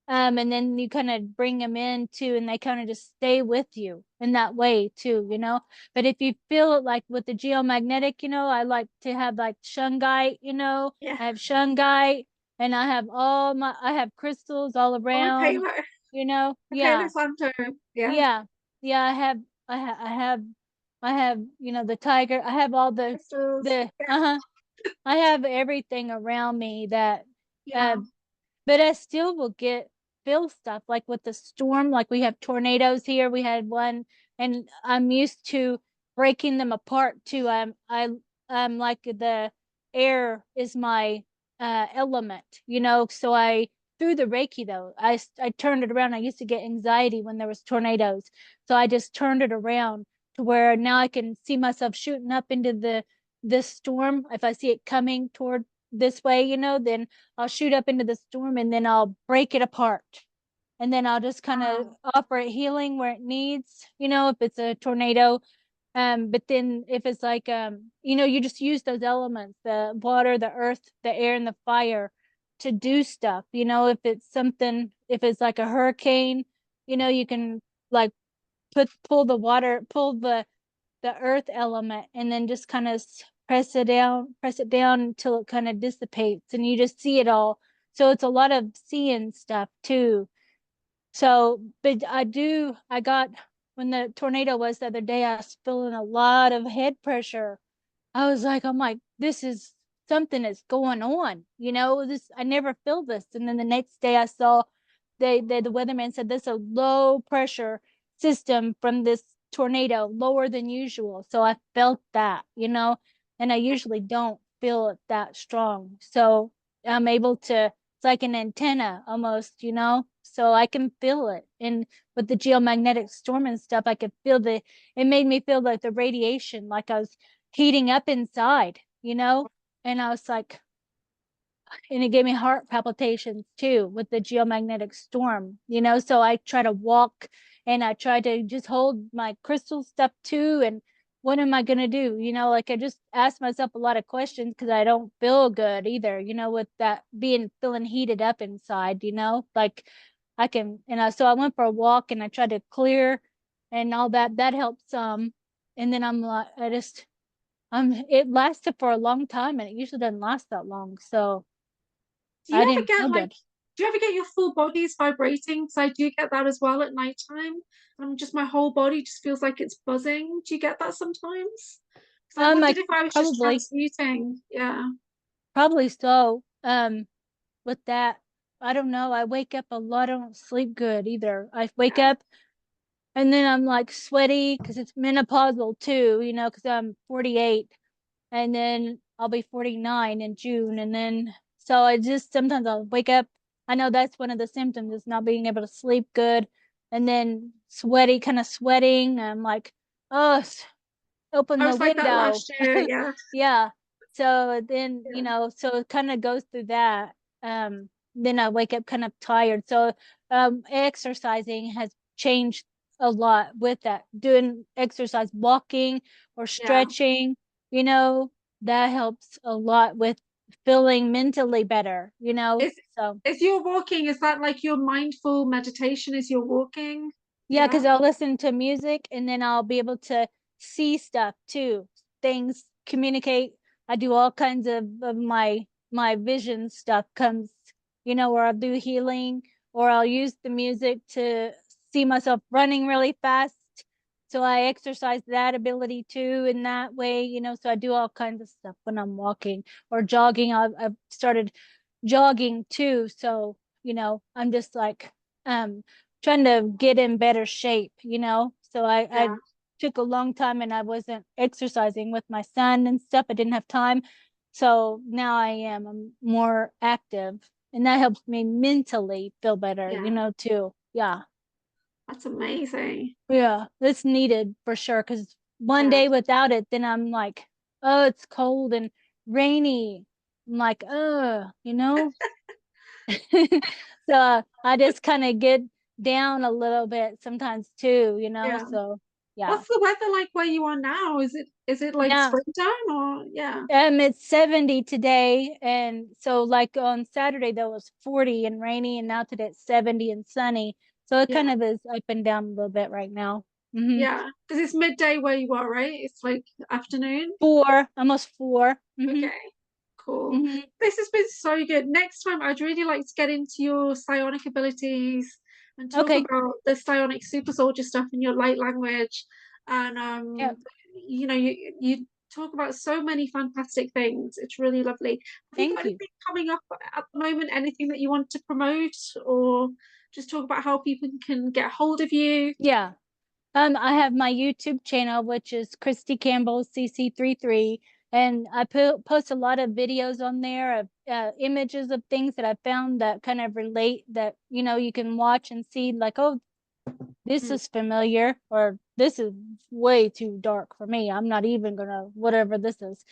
and then you kind of bring them in too, and they kind of just stay with you in that way too, you know. But if you feel it, like with the geomagnetic, you know, I like to have like shungite, you know. Yeah. I have shungite, and I have crystals all Oh, okay, around, you know. okay, Yeah, Santo. Yeah. yeah, yeah. I have, you know, the tiger. I have all Crystals. the Yeah. I have everything around me that uh Yeah. but I still will feel stuff like with the storm. Like we have tornadoes here. We had one, and I'm used to breaking them apart too. I'm like the air is my element, you know. So I through the Reiki though, I turned it around. I used to get anxiety when there was tornadoes, so I just turned it around to where now I can see myself shooting up into the this storm. If I see it coming toward this way, you know, then I'll shoot up into the storm and then I'll break it apart. And then I'll just kind of Wow. offer it healing where it needs, you know, if it's a tornado. But then if it's like you know, you just use those elements, the water, the earth, the air, and the fire to do stuff. You know, if it's something, if it's like a hurricane, you know, you can like pull the earth element, and then just kind of press it down until it kind of dissipates and you just see it all. So it's a lot of seeing stuff too. So, but I got, when the tornado was the other day, I was feeling a lot of head pressure. I was like, I'm like, this is something that's going on. You know, this, I never feel this. And then the next day I saw the weatherman said this is a low pressure system from this tornado, lower than usual. So I felt that, you know, and I usually don't feel it that strong. So I'm able to, it's like an antenna almost, you know, so I can feel it. And with the geomagnetic storm and stuff, I could feel it made me feel like the radiation, like I was heating up inside, you know? And I was like, and it gave me heart palpitations too with the geomagnetic storm, you know? So I try to walk and I try to just hold my crystal stuff too. And what am I going to do? You know, like I just ask myself a lot of questions because I don't feel good either, you know, with that feeling heated up inside, you know? Like I can, so I went for a walk and I tried to clear and all that. That helped some. And then I'm like, it lasted for a long time and it usually doesn't last that long. So Do you I ever didn't get feel like, good. do you ever get your full bodies vibrating? Because I do get that as well at nighttime. Just my whole body just feels like it's buzzing. Do you get that sometimes? Because I I wondered if I was just probably, transmuting. Yeah. probably so. With that, I don't know. I wake up a lot. I don't sleep good either. I wake Yeah. up and then I'm like sweaty because it's menopausal too, you know, because I'm 48 and then I'll be 49 in June. And then, so I just sometimes I'll wake up. I know that's one of the symptoms is not being able to sleep good. and then kind of sweating. I'm like, oh, open I the was like that window. last year. Yeah. Yeah. So then, Yeah. so it kind of goes through that. Then I wake up kind of tired. So exercising has changed a lot with that. Doing exercise, walking or Yeah. stretching, you know, that helps a lot with feeling mentally better, Is So if you're walking, is that like your mindful meditation as you're walking? yeah, Yeah. because I'll listen to music and then I'll be able to see stuff too. Things communicate. I do all kinds of my vision stuff comes, where I'll do healing or I'll use the music to see myself running really fast. So I exercise that ability too in that way, so I do all kinds of stuff when I'm walking or jogging. I've started jogging too. So, I'm just like trying to get in better shape, So I Yeah. took a long time and I wasn't exercising with my son and stuff. I didn't have time. So now I'm more active and that helps me mentally feel better, Yeah. too. Yeah. That's amazing. Yeah. It's needed for sure. Cause one Yeah. day without it, then I'm like, oh, it's cold and rainy. I'm like, so I just kind of get down a little bit sometimes too, Yeah. so yeah. What's the weather like where you are now? Is it like Yeah. springtime or yeah. It's 70 today, and so like on Saturday there was 40 and rainy, and now today it's 70 and sunny. So it kind Yeah. of is up and down a little bit right now. Mm-hmm. Yeah. Because it's midday where you are, right? It's like afternoon. 4, almost 4. Mm-hmm. Okay. Cool. Mm-hmm. This has been so good. Next time, I'd really like to get into your psionic abilities and talk Okay. about the psionic super soldier stuff in your light language. And Yeah. you talk about so many fantastic things. It's really lovely. Have you got Thank you. anything coming up at the moment? Anything that you want to promote, or just talk about how people can get hold of you? Yeah. I have my YouTube channel, which is Christy Campbell CC33, and I post a lot of videos on there of images of things that I found that kind of relate that you can watch and see like, oh, this Mm, is familiar, or this is way too dark for me. I'm not even gonna whatever this is,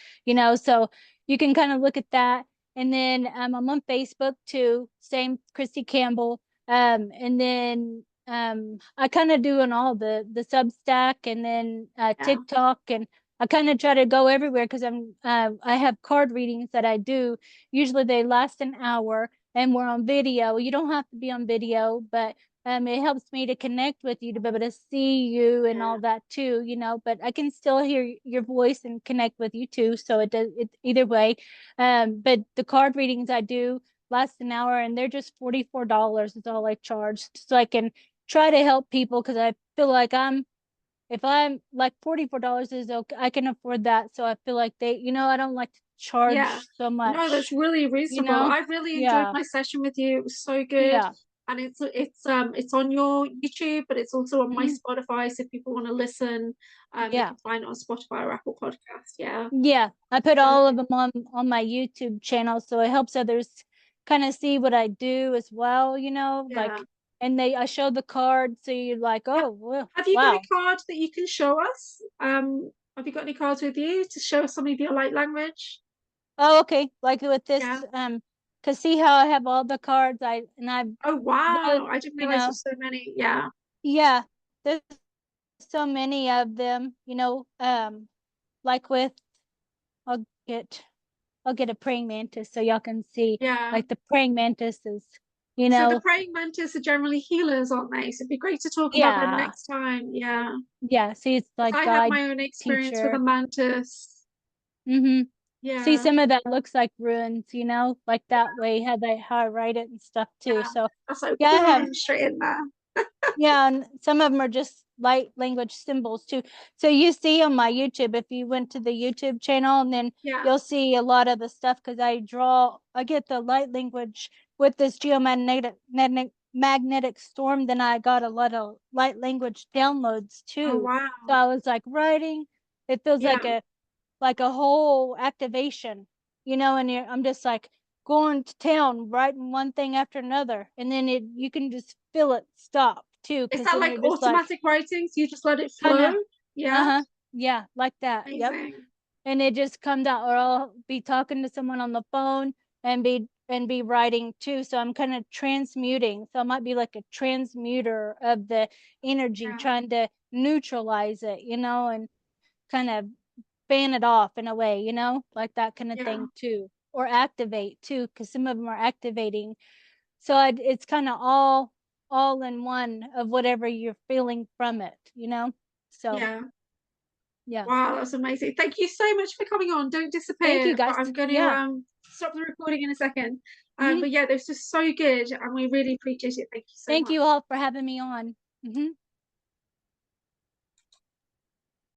So you can kind of look at that, and then I'm on Facebook too, same Christy Campbell, and then I kind of doing all the Substack, and then yeah, TikTok, and I kind of try to go everywhere because I have card readings that I do. Usually they last an hour, and we're on video. You don't have to be on video, but it helps me to connect with you to be able to see you and yeah, all that too, but I can still hear your voice and connect with you too. So it does it either way. But the card readings I do last an hour and they're just $44 is all I charge. So I can try to help people because I feel like if I'm like $44 is okay, I can afford that. So I feel like I don't like to yeah. charge so No, that's much, really you reasonable. know? I really enjoyed Yeah. my session with you. It was so good. Yeah. And it's on your YouTube, but it's also on my Mhm. Spotify. So if people want to listen, they Yeah. can find it on Spotify or Apple Podcast. Yeah. Yeah, I put Um, all of them on my YouTube channel, so it helps others kind of see what I do as well, yeah. like, and I show the card, so you're like, Ha- oh, well, Have you got a wow. card that you can show us? Have you got any cards with you to show us some of your light language? Oh, okay, like with Yeah. this, cause see how I have all the cards, I Oh know, wow. I didn't realize there's so many. Yeah. yeah, there's so many of them, like with, I'll get, I'll get a praying mantis so y'all can see, Yeah. like the praying mantis is, you So the know, praying mantis are generally healers, aren't they? So it'd be great to talk about them yeah. next time. Yeah. Yeah, see, it's Because like I have guide my own experience with a teacher. mantis. Mm-hmm. See, Yeah. some of that looks like ruins, like that way, how I write it and stuff too. Yeah. So, That's so yeah, I have, boom, straight in there. yeah, and some of them are just light language symbols too. So you see on my YouTube, if you went to the YouTube channel, and then Yeah. you'll see a lot of the stuff because I get the light language with this magnetic storm. Then I got a lot of light language downloads Oh too. So wow. I was like writing. It feels Yeah. like a whole activation, and I'm just like going to town, writing one thing after another, and then you can just feel it stop. too, Is because that then like you're just like automatic writing? So you just let it kind flow? of, Yeah. uh-huh, yeah, like that. Yep. Amazing. And it just comes out, or I'll be talking to someone on the phone and be writing too. So I'm kind of transmuting. So I might be like a transmuter of the energy, Yeah. trying to neutralize it, and kind of fan it off in a way, like that kind of Yeah. thing too, or activate too, because some of them are activating. So it's kind of all in one of whatever you're feeling from it. So Yeah. yeah. Wow, that's amazing. Thank you so much for coming on. Don't Thank you disappear, but guys. I'm going to Yeah. stop the recording in a second. Hmm. But yeah, this was so good and we really appreciate it. Thank you so Thank much. you all for having me on. Hmm.